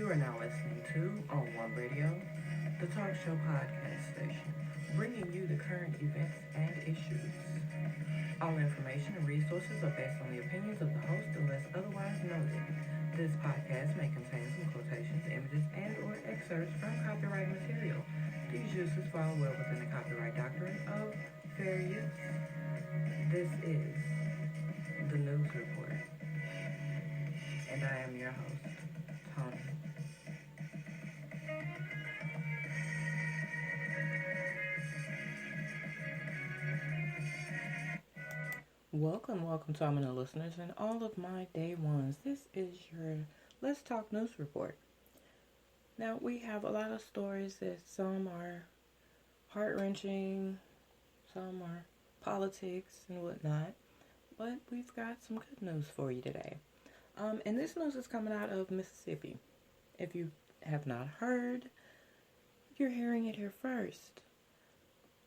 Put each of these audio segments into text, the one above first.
You are now listening to On One Radio, the talk show podcast station, bringing you the current events and issues. All information and resources are based on the opinions of the host unless otherwise noted. This podcast may contain some quotations, images, and/or excerpts from copyright material. These uses fall well within the copyright doctrine of fair use. This is the News Report, and I am your host, Tony. Welcome to all my listeners and all of my day ones. This is your Let's Talk News Report. Now, we have a lot of stories that some are heart-wrenching, some are politics and whatnot, but we've got some good news for you today. And this news is coming out of Mississippi. If you have not heard, you're hearing it here first.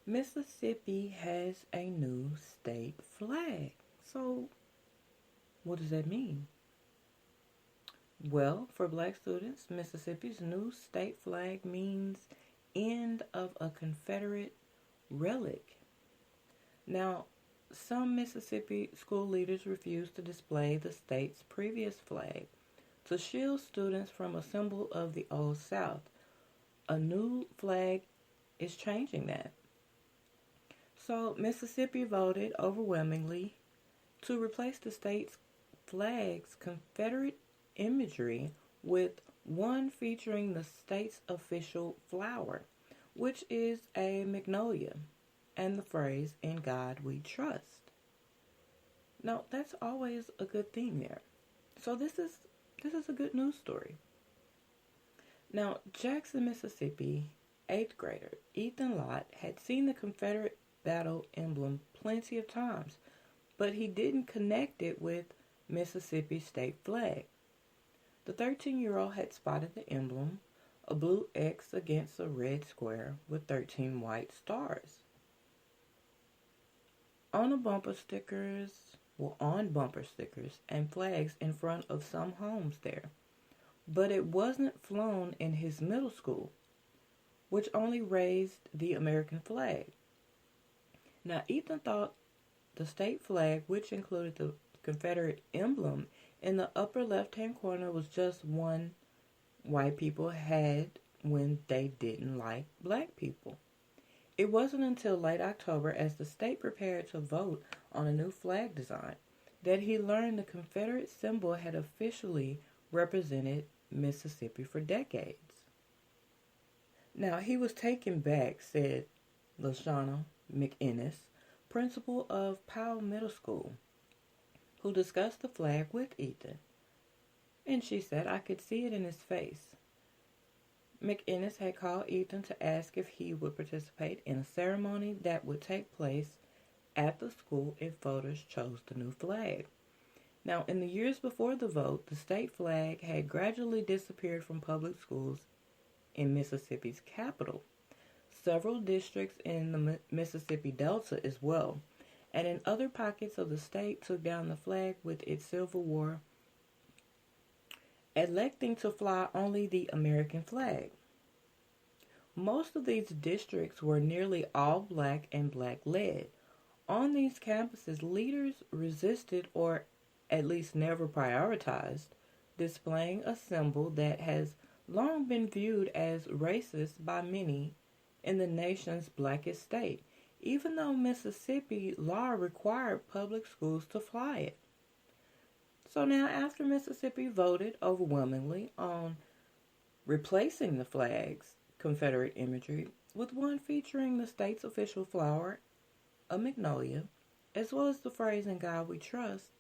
Mississippi has a new state flag. So, what does that mean? Well, for black students, Mississippi's new state flag means end of a Confederate relic. Now, some Mississippi school leaders refuse to display the state's previous flag to shield students from a symbol of the Old South. A new flag is changing that. So, Mississippi voted overwhelmingly to replace the state's flag's Confederate imagery with one featuring the state's official flower, which is a magnolia, and the phrase, "In God We Trust." Now, that's always a good thing there. So this is a good news story. Now, Jackson, Mississippi, 8th grader Ethan Lott had seen the Confederate battle emblem plenty of times, but he didn't connect it with Mississippi state flag. The 13-year-old had spotted the emblem, a blue X against a red square with 13 white stars. On bumper stickers and flags in front of some homes there. But it wasn't flown in his middle school, which only raised the American flag. Now, Ethan thought the state flag, which included the Confederate emblem in the upper left-hand corner, was just one white people had when they didn't like black people. It wasn't until late October, as the state prepared to vote on a new flag design, that he learned the Confederate symbol had officially represented Mississippi for decades. Now, he was taken back, said LaShawna McInnes, principal of Powell Middle School, who discussed the flag with Ethan. And she said, "I could see it in his face." McInnes had called Ethan to ask if he would participate in a ceremony that would take place at the school if voters chose the new flag. Now, in the years before the vote, the state flag had gradually disappeared from public schools in Mississippi's capital, several districts in the Mississippi Delta as well, and in other pockets of the state took down the flag with its Civil War, electing to fly only the American flag. Most of these districts were nearly all black and black-led. On these campuses, leaders resisted, or at least never prioritized, displaying a symbol that has long been viewed as racist by many in the nation's blackest state, even though Mississippi law required public schools to fly it. So now, after Mississippi voted overwhelmingly on replacing the flag's Confederate imagery with one featuring the state's official flower, a magnolia, as well as the phrase, "In God We Trust,"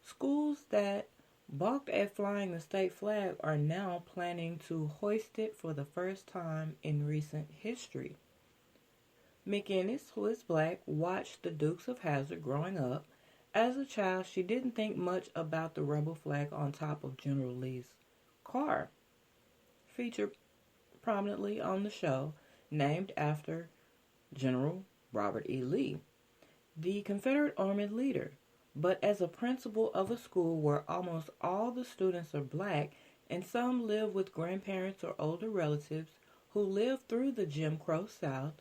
schools that balked at flying the state flag are now planning to hoist it for the first time in recent history. McInnes, who is black, watched the Dukes of Hazzard growing up. As a child, she didn't think much about the rebel flag on top of General Lee's car, featured prominently on the show, named after General Robert E. Lee, the Confederate Army leader. But as a principal of a school where almost all the students are black and some live with grandparents or older relatives who lived through the Jim Crow South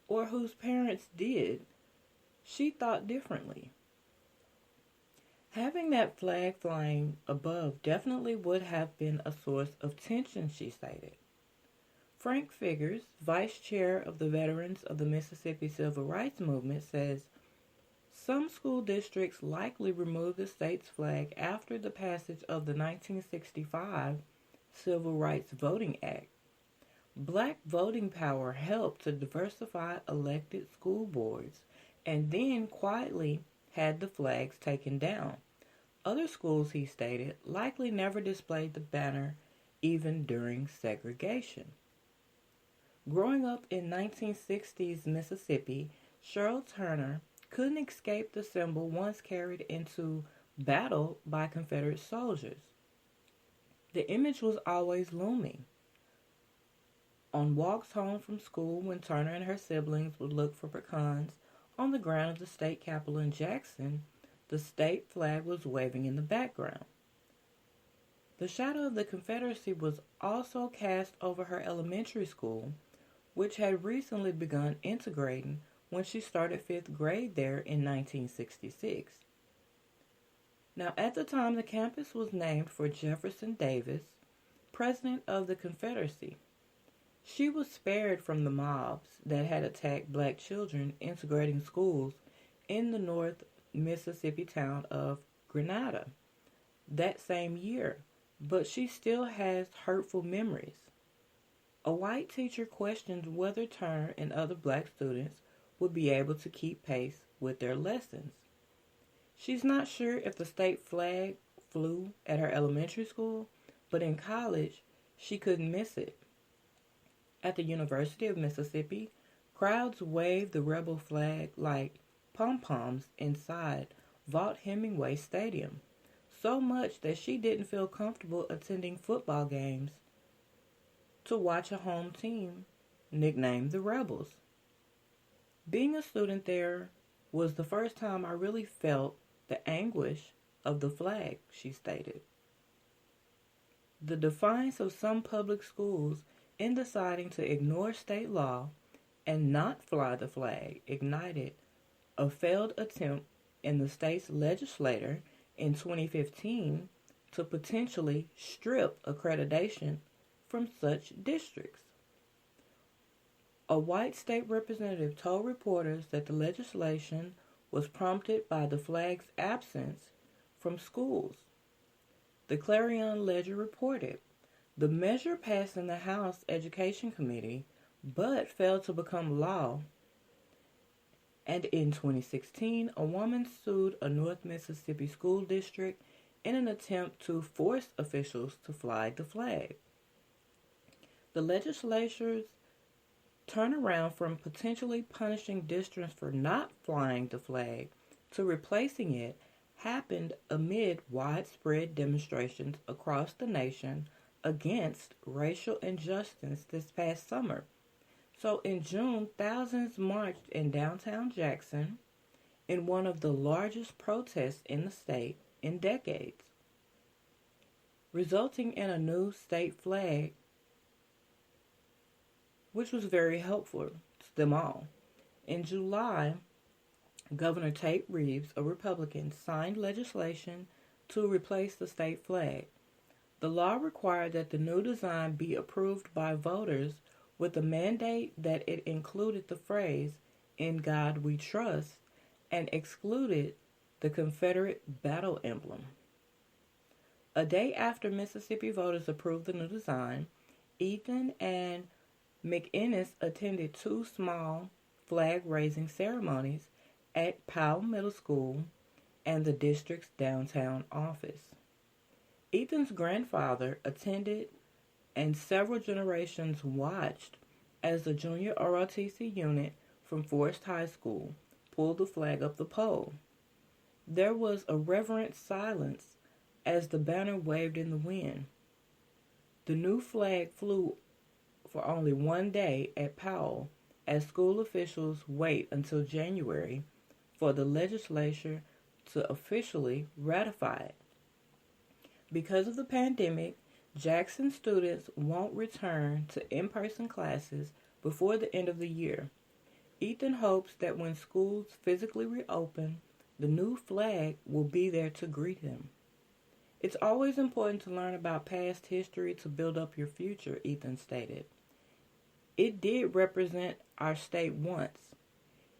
or whose parents did, she thought differently. Having that flag flying above definitely would have been a source of tension, she stated. Frank Figures, vice chair of the Veterans of the Mississippi Civil Rights Movement, says some school districts likely removed the state's flag after the passage of the 1965 Civil Rights Voting Act. Black voting power helped to diversify elected school boards and then quietly had the flags taken down. Other schools, he stated, likely never displayed the banner even during segregation. Growing up in 1960s Mississippi, Cheryl Turner couldn't escape the symbol once carried into battle by Confederate soldiers. The image was always looming. On walks home from school, when Turner and her siblings would look for pecans on the ground of the state capitol in Jackson, the state flag was waving in the background. The shadow of the Confederacy was also cast over her elementary school, which had recently begun integrating when she started fifth grade there in 1966. Now, at the time, the campus was named for Jefferson Davis, president of the Confederacy. She was spared from the mobs that had attacked black children integrating schools in the North Mississippi town of Grenada that same year, but she still has hurtful memories. A white teacher questioned whether Turner and other black students would be able to keep pace with their lessons. She's not sure if the state flag flew at her elementary school, but in college, she couldn't miss it. At the University of Mississippi, crowds waved the rebel flag like pom-poms inside Vaught-Hemingway Stadium, so much that she didn't feel comfortable attending football games to watch a home team nicknamed the Rebels. Being a student there was the first time I really felt the anguish of the flag, she stated. The defiance of some public schools in deciding to ignore state law and not fly the flag ignited a failed attempt in the state's legislature in 2015 to potentially strip accreditation from such districts. A white state representative told reporters that the legislation was prompted by the flag's absence from schools. The Clarion Ledger reported, the measure passed in the House Education Committee, but failed to become law. And in 2016, a woman sued a North Mississippi school district in an attempt to force officials to fly the flag. The legislature's turnaround from potentially punishing districts for not flying the flag to replacing it happened amid widespread demonstrations across the nation against racial injustice this past summer. So in June, thousands marched in downtown Jackson in one of the largest protests in the state in decades, resulting in a new state flag, which was very helpful to them all. In July, Governor Tate Reeves, a Republican, signed legislation to replace the state flag. The law required that the new design be approved by voters with a mandate that it included the phrase, "In God We Trust," and excluded the Confederate battle emblem. A day after Mississippi voters approved the new design, Ethan and McInnes attended two small flag-raising ceremonies at Powell Middle School and the district's downtown office. Ethan's grandfather attended and several generations watched as the junior ROTC unit from Forest High School pulled the flag up the pole. There was a reverent silence as the banner waved in the wind. The new flag flew for only one day at Powell as school officials wait until January for the legislature to officially ratify it. Because of the pandemic, Jackson students won't return to in-person classes before the end of the year. Ethan hopes that when schools physically reopen, the new flag will be there to greet him. It's always important to learn about past history to build up your future, Ethan stated. It did represent our state once.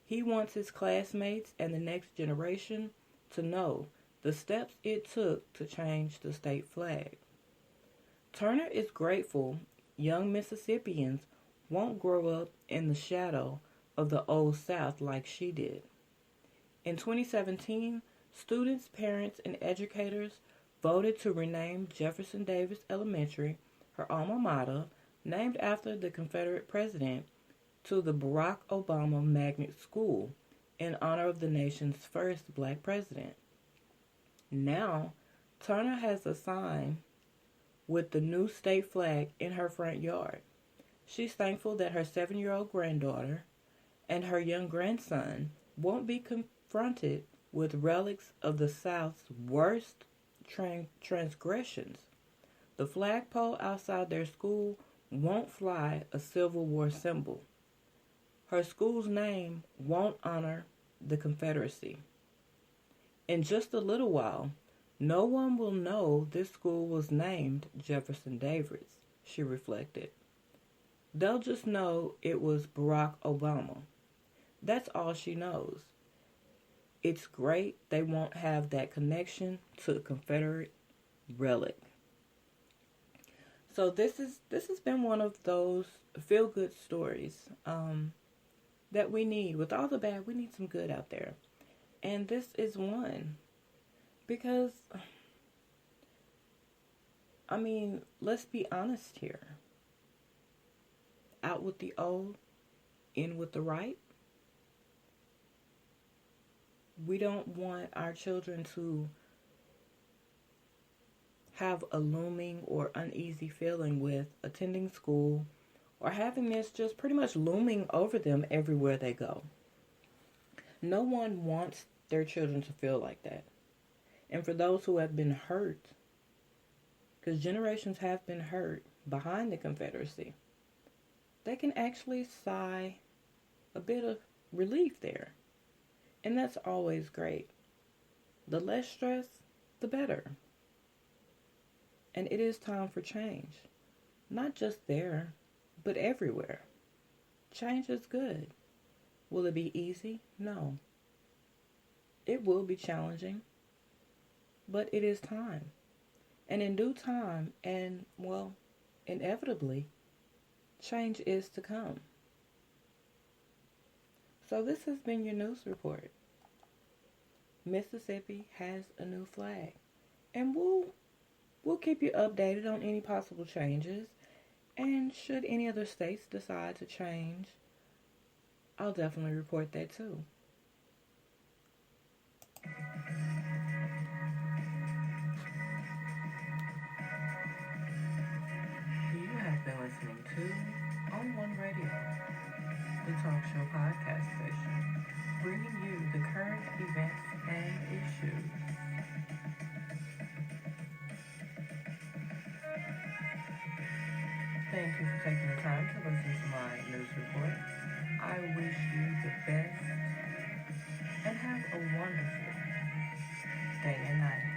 He wants his classmates and the next generation to know the steps it took to change the state flag. Turner is grateful young Mississippians won't grow up in the shadow of the Old South like she did. In 2017, students, parents, and educators voted to rename Jefferson Davis Elementary, her alma mater, named after the Confederate president, to the Barack Obama Magnet School in honor of the nation's first black president. Now, Turner has a sign with the new state flag in her front yard. She's thankful that her 7-year-old granddaughter and her young grandson won't be confronted with relics of the South's worst transgressions. The flagpole outside their school won't fly a Civil War symbol. Her school's name won't honor the Confederacy. In just a little while, no one will know this school was named Jefferson Davis, she reflected. They'll just know it was Barack Obama. That's all she knows. It's great they won't have that connection to the Confederate relic. So this has been one of those feel-good stories that we need. With all the bad, we need some good out there. And this is one. Because, I mean, let's be honest here. Out with the old, in with the right. We don't want our children to have a looming or uneasy feeling with attending school or having this just pretty much looming over them everywhere they go. No one wants their children to feel like that. And for those who have been hurt, because generations have been hurt behind the Confederacy, they can actually sigh a bit of relief there. And that's always great. The less stress, the better. And it is time for change. Not just there, but everywhere. Change is good. Will it be easy? No. It will be challenging. But it is time. And in due time, and, well, inevitably, change is to come. So this has been your news report. Mississippi has a new flag. And we'll keep you updated on any possible changes. And should any other states decide to change, I'll definitely report that too. You have been listening to On One Radio, the talk show podcast station, bringing you the current events and issues. Thank you for taking the time to listen to my news report. I wish you the best and have a wonderful day and night.